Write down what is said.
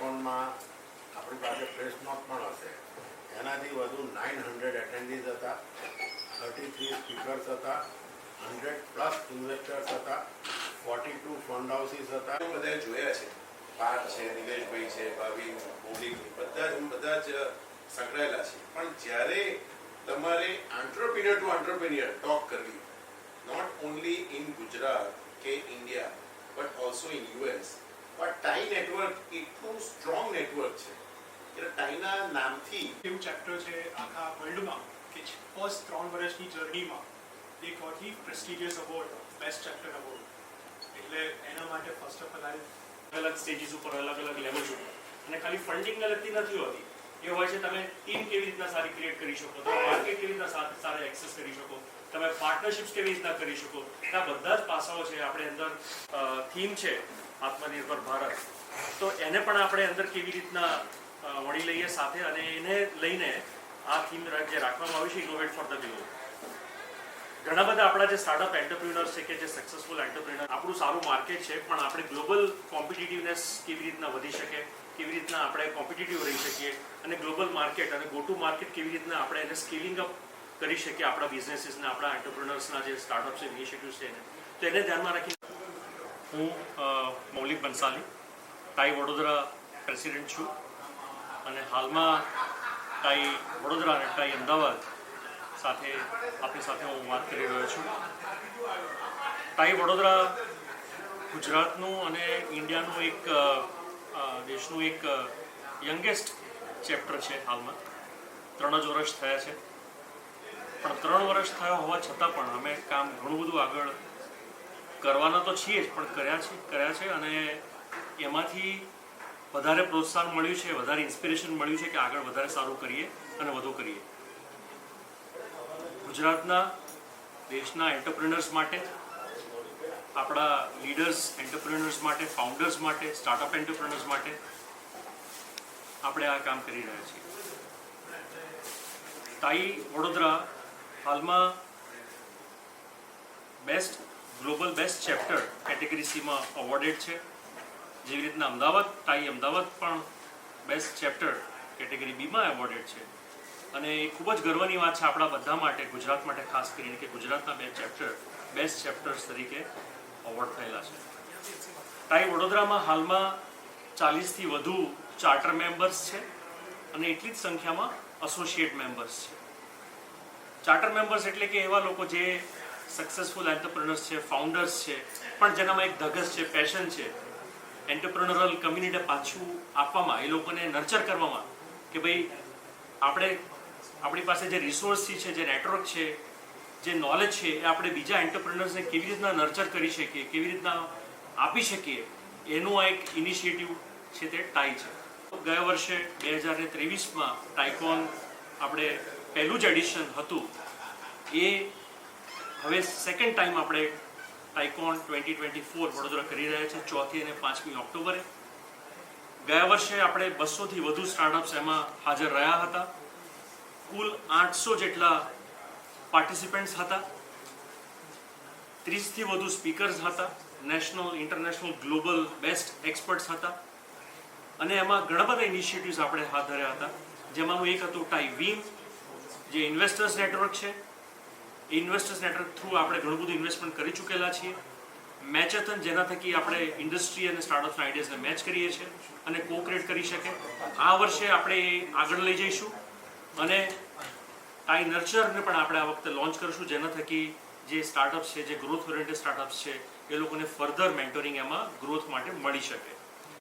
ટાઇકોનમાં આપણી પાસે press not પણ હશે. એનાથી વધુ 900 એટેન્ડીઝ હતા, 33 સ્પીકર્સ હતા, 100+ ઇન્વેસ્ટર્સ હતા, 42 ફંડ હાઉસીસ હતા. બધા જોયા છે, પાર્થ છે, નિલેશભાઈ છે, ભાવિન, મૌલિક, બધા જ સંકળાયેલા છે. પણ જ્યારે તમારે એન્ટરપ્રિન્યોર ટુ એન્ટરપ્રિન્યોર ટોક કરવી, નોટ ઓનલી ઇન ગુજરાત કે India but also in US, પણ ટાઈ નેટવર્ક એટલું સ્ટ્રોંગ નેટવર્ક છે કે ટાઈના નામથી એવું ચેપ્ટર છે આખા વર્લ્ડમાં કે ફર્સ્ટ 3 વર્ષની જર્નીમાં they got the prestigious award, best chapter award. એટલે એના માટે ફર્સ્ટ ઓફ ઓલ અલગ સ્ટેજીસ ઉપર અલગ લેવલ્સ ઉપર, અને ખાલી ફંડિંગને લગતી નથી હોતી. એ હોય છે તમે ટીમ કેવી રીતના સારી ક્રિએટ કરી શકો, તમે માર્કેટ કેવી રીતના સારા એક્સેસ કરી શકો, તમે પાર્ટનરશિપ્સ કેવી રીતના કરી શકો. આ બધા જ પાસાઓ છે. આપણે અંદર થીમ છે આત્મનિર્ભર ભારત, તો એને પણ આપણે અંદર કેવી રીતના વળી લઈએ સાથે, અને એને લઈને આ થીમ જે રાખવામાં આવી છે ઇનોવેટ ફોર ધ ગ્લોબ. ઘણા બધા આપણા જે સ્ટાર્ટઅપ એન્ટરપ્રિન્યોર્સ છે કે જે સક્સેસફુલ એન્ટરપ્રિન્યોર, આપણું સારું માર્કેટ છે, પણ આપણે ગ્લોબલ કોમ્પિટિટિવનેસ કેવી રીતના વધી શકે, કેવી રીતના આપણે કોમ્પિટિટિવ રહી શકીએ, અને ગ્લોબલ માર્કેટ અને ગો ટુ માર્કેટ કેવી રીતના આપણે એને સ્કેલિંગ અપ કરી શકીએ આપણા બિઝનેસીસને, આપણા એન્ટરપ્રિન્યોર્સના જે સ્ટાર્ટઅપ્સ ઇનિશિયેટિવ્સ છે એને. તો એને ધ્યાનમાં રાખી હું મૌલિક બંસાલી, ટાઈ વડોદરા પ્રેસિડેન્ટ છું, અને હાલમાં ટાઈ વડોદરા અને ટાઈ અમદાવાદ સાથે આપણી સાથે હું વાત કરી રહ્યો છું. ટાઈ વડોદરા ગુજરાતનું અને ઇન્ડિયાનું એક દેશનું એક યંગેસ્ટ ચેપ્ટર છે. હાલમાં 3 જ વર્ષ થયા છે, પણ 3 વર્ષ થયા હોવા છતાં પણ અમે કામ ઘણું બધું આગળ કરવાના તો છીએ જ, પણ કર્યા છે અને એમાંથી વધારે પ્રોત્સાહન મળ્યું છે, વધારે ઇન્સ્પિરેશન મળ્યું છે કે આગળ વધારે સારું કરીએ અને વધુ કરીએ. ગુજરાતના દેશના એન્ટરપ્રિન્યોર્સ માટે, આપણા લીડર્સ એન્ટરપ્રિન્યોર્સ માટે, ફાઉન્ડર્સ માટે, સ્ટાર્ટઅપ એન્ટરપ્રિન્યોર્સ માટે આપણે આ કામ કરી રહ્યા છીએ. ટાઈ વડોદરા હાલમાં ગ્લોબલ બેસ્ટ ચેપ્ટર કેટેગરી સીમાં અવોર્ડેડ છે. જેવી રીતના ટાઈ અમદાવાદ પણ બેસ્ટ ચેપ્ટર કેટેગરી બીમાં એવોર્ડેડ છે. અને એ ખૂબ જ ગર્વની વાત છે આપણા બધા માટે, ગુજરાત માટે ખાસ કરીને, કે ગુજરાતના 2 ચેપ્ટર બેસ્ટ ચેપ્ટર્સ તરીકે અવોર્ડ થયેલા છે. ટાઈ વડોદરામાં હાલમાં 40થી વધુ ચાર્ટર મેમ્બર્સ છે, અને એટલી જ સંખ્યામાં એસોસિએટ મેમ્બર્સ છે. ચાર્ટર મેમ્બર્સ એટલે કે એવા લોકો જે સક્સેસફુલ એન્ટરપ્રિન્યોર્સ છે, ફાઉન્ડર્સ છે, પણ જેનામાં એક ધગસ છે, પેશન છે, એન્ટરપ્રિન્યોરલ કમ્યુનિટી પાછું આપવામાં, એ લોકોને નર્ચર કરવામાં, કે ભાઈ આપણી પાસે જે રિસોર્સથી છે, જે નેટવર્ક છે, જે નોલેજ છે, એ આપણે બીજા એન્ટરપ્રિન્યોર્સને કેવી રીતના નર્ચર કરી શકીએ, કેવી રીતના આપી શકીએ, એનું આ એક ઇનિશિયેટિવ છે તે ટાઈ છે. ગયા વર્ષે 2023માં ટાઇકોન આપણે પહેલું જ એડિશન હતું, એ હવે સેકન્ડ ટાઈમ આપણે ટાઇકોન 2024 વડોદરા કરી રહ્યા છે, 4મી અને 5મી ઓક્ટોબરે. ગયા વર્ષે આપણે 200થી વધુ સ્ટાર્ટઅપ્સ એમાં હાજર રહ્યા હતા. કુલ 800 જેટલા પાર્ટિસિપન્ટ્સ હતા, 30થી વધુ સ્પીકર્સ હતા, national, international, global best experts હતા, અને એમાં ઘણા બધા ઇનિશિયેટિવ્સ આપણે હાથ ધર્યા હતા. જેમાંનું એક હતું ટાઈ વીમ, જે ઇન્વેસ્ટર્સ નેટવર્ક છે. એ ઇન્વેસ્ટર્સ નેટવર્ક થ્રુ આપણે ઘણું બધું ઇન્વેસ્ટમેન્ટ કરી ચૂકેલા છીએ. મેચેથન, જેના થકી આપણે ઇન્ડસ્ટ્રી અને સ્ટાર્ટઅપ્સના આઈડિયાઝને મેચ કરીએ છીએ અને કોક્રિએટ કરી શકે. આ વર્ષે આપણે આગળ લઈ જઈશું, અને ટાઈ નર્ચરને પણ આપણે આ વખતે લોન્ચ કરીશું, જેના થકી જે સ્ટાર્ટઅપ્સ છે, જે ગ્રોથ ઓરિએન્ટેડ સ્ટાર્ટઅપ્સ છે, એ લોકોને ફર્ધર મેન્ટોરિંગ એમાં ગ્રોથ માટે મળી શકે.